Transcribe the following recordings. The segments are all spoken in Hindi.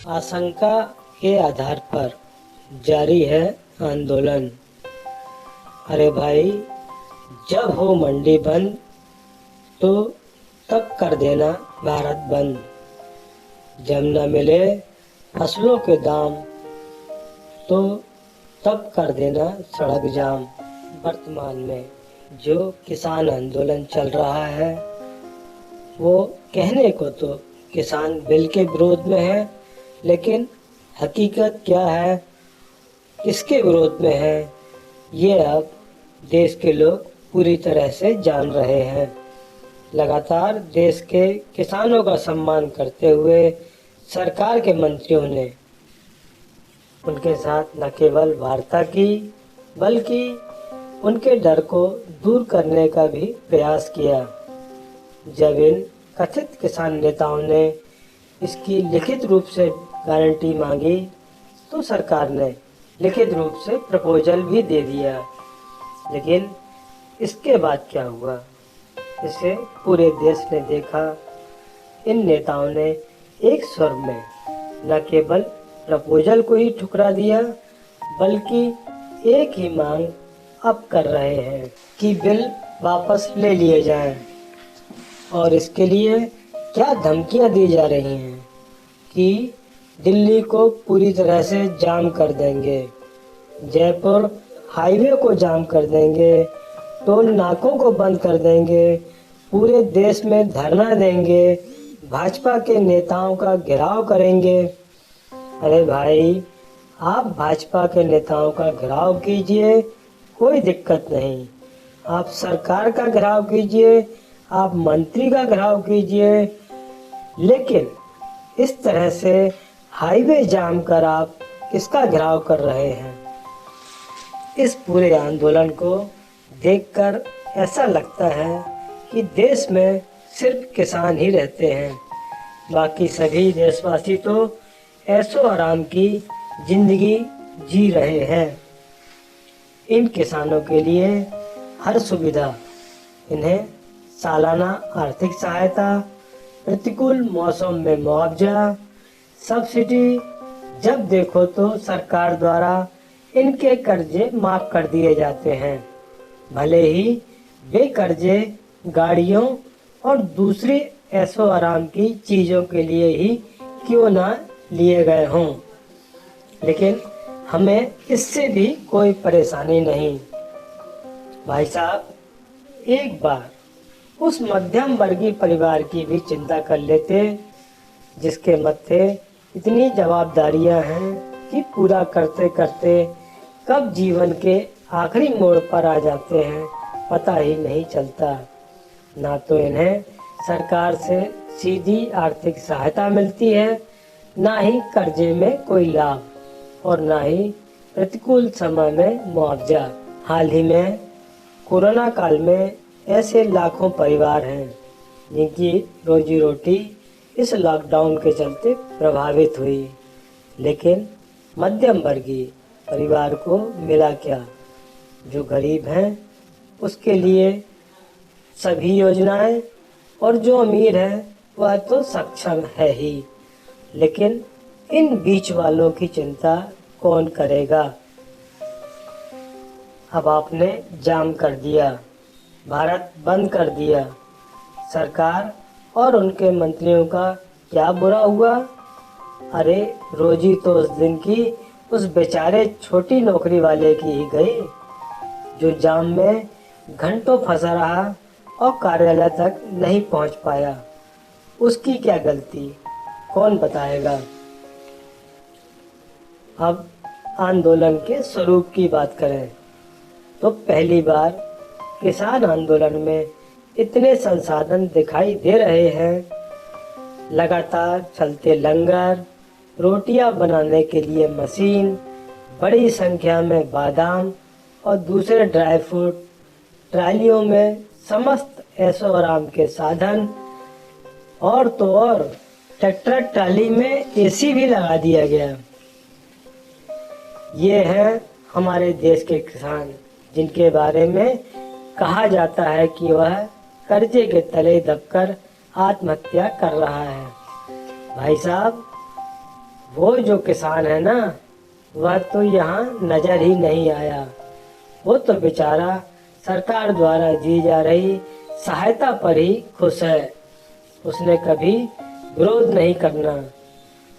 आशंका के आधार पर जारी है आंदोलन। अरे भाई, जब हो मंडी बंद तो तब कर देना भारत बंद। जब न मिले फसलों के दाम तो तब कर देना सड़क जाम। वर्तमान में जो किसान आंदोलन चल रहा है वो कहने को तो किसान बिल के विरोध में है, लेकिन हकीकत क्या है, किसके विरोध में है, ये अब देश के लोग पूरी तरह से जान रहे हैं। लगातार देश के किसानों का सम्मान करते हुए सरकार के मंत्रियों ने उनके साथ न केवल वार्ता की बल्कि उनके डर को दूर करने का भी प्रयास किया। जब इन कथित किसान नेताओं ने इसकी लिखित रूप से गारंटी मांगी तो सरकार ने लिखित रूप से प्रपोजल भी दे दिया। लेकिन इसके बाद क्या हुआ, इसे पूरे देश ने देखा। इन नेताओं ने एक स्वर में न केवल प्रपोजल को ही ठुकरा दिया बल्कि एक ही मांग अब कर रहे हैं कि बिल वापस ले लिए जाएं। और इसके लिए क्या धमकियां दी जा रही हैं कि दिल्ली को पूरी तरह से जाम कर देंगे, जयपुर हाईवे को जाम कर देंगे, टोल नाकों को बंद कर देंगे, पूरे देश में धरना देंगे, भाजपा के नेताओं का घेराव करेंगे। अरे भाई, आप भाजपा के नेताओं का घेराव कीजिए, कोई दिक्कत नहीं। आप सरकार का घेराव कीजिए, आप मंत्री का घेराव कीजिए, लेकिन इस तरह से हाईवे जाम कर आप किसका घेराव कर रहे हैं? इस पूरे आंदोलन को देखकर ऐसा लगता है कि देश में सिर्फ किसान ही रहते हैं, बाकी सभी देशवासी तो ऐशो आराम की जिंदगी जी रहे हैं। इन किसानों के लिए हर सुविधा, इन्हें सालाना आर्थिक सहायता, प्रतिकूल मौसम में मुआवजा, सब्सिडी, जब देखो तो सरकार द्वारा इनके कर्जे माफ कर दिए जाते हैं। भले ही वे कर्जे गाड़ियों और दूसरी ऐशो आराम की चीज़ों के लिए ही क्यों ना लिए गए हों, लेकिन हमें इससे भी कोई परेशानी नहीं। भाई साहब, एक बार उस मध्यम वर्गीय परिवार की भी चिंता कर लेते जिसके मत्थे इतनी जवाबदारियां हैं कि पूरा करते करते कब जीवन के आखिरी मोड़ पर आ जाते हैं पता ही नहीं चलता। ना तो इन्हें सरकार से सीधी आर्थिक सहायता मिलती है, ना ही कर्जे में कोई लाभ, और ना ही प्रतिकूल समय में मुआवजा। हाल ही में कोरोना काल में ऐसे लाखों परिवार हैं जिनकी रोजी रोटी इस लॉकडाउन के चलते प्रभावित हुई, लेकिन मध्यम वर्गीय परिवार को मिला क्या? जो गरीब हैं उसके लिए सभी योजनाएं, और जो अमीर है वह तो सक्षम है ही, लेकिन इन बीच वालों की चिंता कौन करेगा? अब आपने जाम कर दिया, भारत बंद कर दिया, सरकार और उनके मंत्रियों का क्या बुरा हुआ? अरे, रोजी तो उस दिन की उस बेचारे छोटी नौकरी वाले की ही गई जो जाम में घंटों फंसा रहा और कार्यालय तक नहीं पहुंच पाया। उसकी क्या गलती, कौन बताएगा? अब आंदोलन के स्वरूप की बात करें तो पहली बार किसान आंदोलन में इतने संसाधन दिखाई दे रहे हैं। लगातार चलते लंगर, रोटियां बनाने के लिए मशीन, बड़ी संख्या में बादाम और दूसरे ड्राई फ्रूट, ट्रालियों में समस्त ऐशो आराम के साधन, और तो और ट्रैक्टर ट्राली में एसी भी लगा दिया गया। ये हैं हमारे देश के किसान, जिनके बारे में कहा जाता है कि वह कर्जे के तले दबकर आत्महत्या कर रहा है। भाई साहब, वो जो किसान है ना, वह तो यहाँ नजर ही नहीं आया। वो तो बेचारा सरकार द्वारा दी जा रही सहायता पर ही खुश है। उसने कभी विरोध नहीं करना,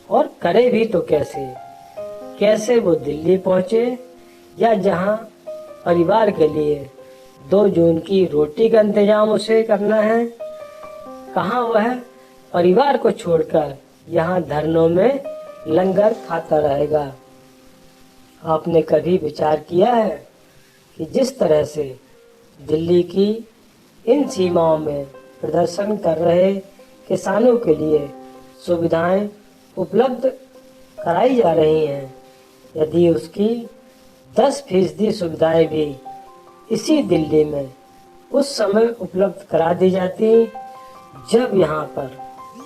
और करे भी तो कैसे? कैसे वो दिल्ली पहुंचे, या जहां परिवार के लिए 2 जून की रोटी का इंतजाम उसे करना है, कहाँ वह परिवार को छोड़कर यहाँ धरनों में लंगर खाता रहेगा? आपने कभी विचार किया है कि जिस तरह से दिल्ली की इन सीमाओं में प्रदर्शन कर रहे किसानों के लिए सुविधाएं उपलब्ध कराई जा रही हैं, यदि उसकी 10% सुविधाएं भी इसी दिल्ली में उस समय उपलब्ध करा दी जाती, जब यहाँ पर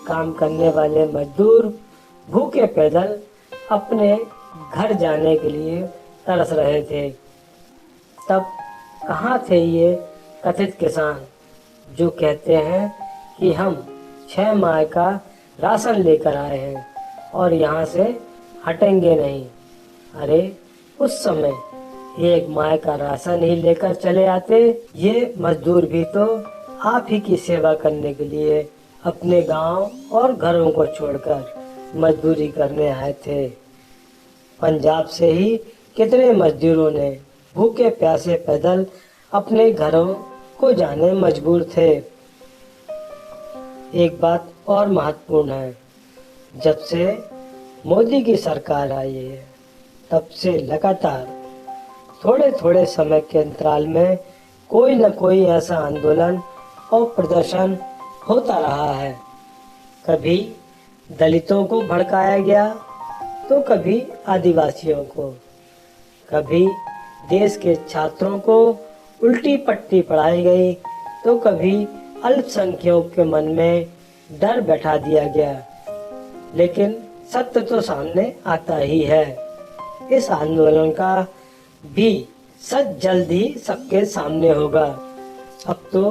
काम करने वाले मजदूर भूखे पैदल अपने घर जाने के लिए तरस रहे थे, तब कहाँ थे ये कथित किसान जो कहते हैं कि हम 6 माह का राशन लेकर आए हैं और यहाँ से हटेंगे नहीं? अरे उस समय 1 माह का राशन ही लेकर चले आते। ये मजदूर भी तो आप ही की सेवा करने के लिए अपने गांव और घरों को छोड़कर मजदूरी करने आए थे। पंजाब से ही कितने मजदूरों ने भूखे प्यासे पैदल अपने घरों को जाने मजबूर थे। एक बात और महत्वपूर्ण है, जब से मोदी की सरकार आई है, तब से लगातार थोड़े थोड़े समय के अंतराल में कोई न कोई ऐसा आंदोलन और प्रदर्शन होता रहा है। कभी दलितों को भड़काया गया, तो कभी आदिवासियों को, कभी देश के छात्रों को उल्टी पट्टी पढ़ाई गई, तो कभी अल्पसंख्यकों के मन में डर बैठा दिया गया। लेकिन सत्य तो सामने आता ही है। इस आंदोलन का भी सच जल्द ही सबके सामने होगा। अब तो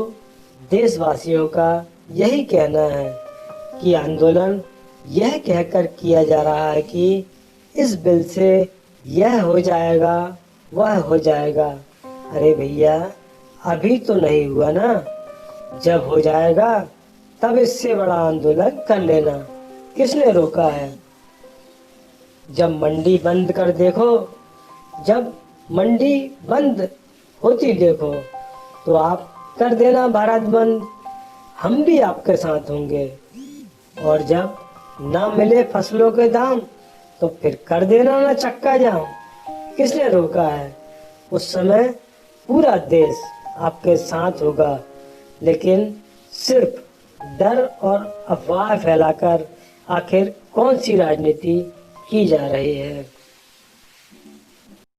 देशवासियों का यही कहना है कि आंदोलन यह कहकर किया जा रहा है कि इस बिल से यह हो जाएगा, वह हो जाएगा। अरे भैया, अभी तो नहीं हुआ ना, जब हो जाएगा तब इससे बड़ा आंदोलन कर लेना। किसने रोका है? जब मंडी बंद कर देखो, जब मंडी बंद होती देखो, तो आप कर देना भारत बंद, हम भी आपके साथ होंगे। और जब ना मिले फसलों के दाम, तो फिर कर देना ना चक्का जाम। किसने रोका है? उस समय पूरा देश आपके साथ होगा, लेकिन सिर्फ डर और अफवाह फैलाकर आखिर कौन सी राजनीति की जा रही है?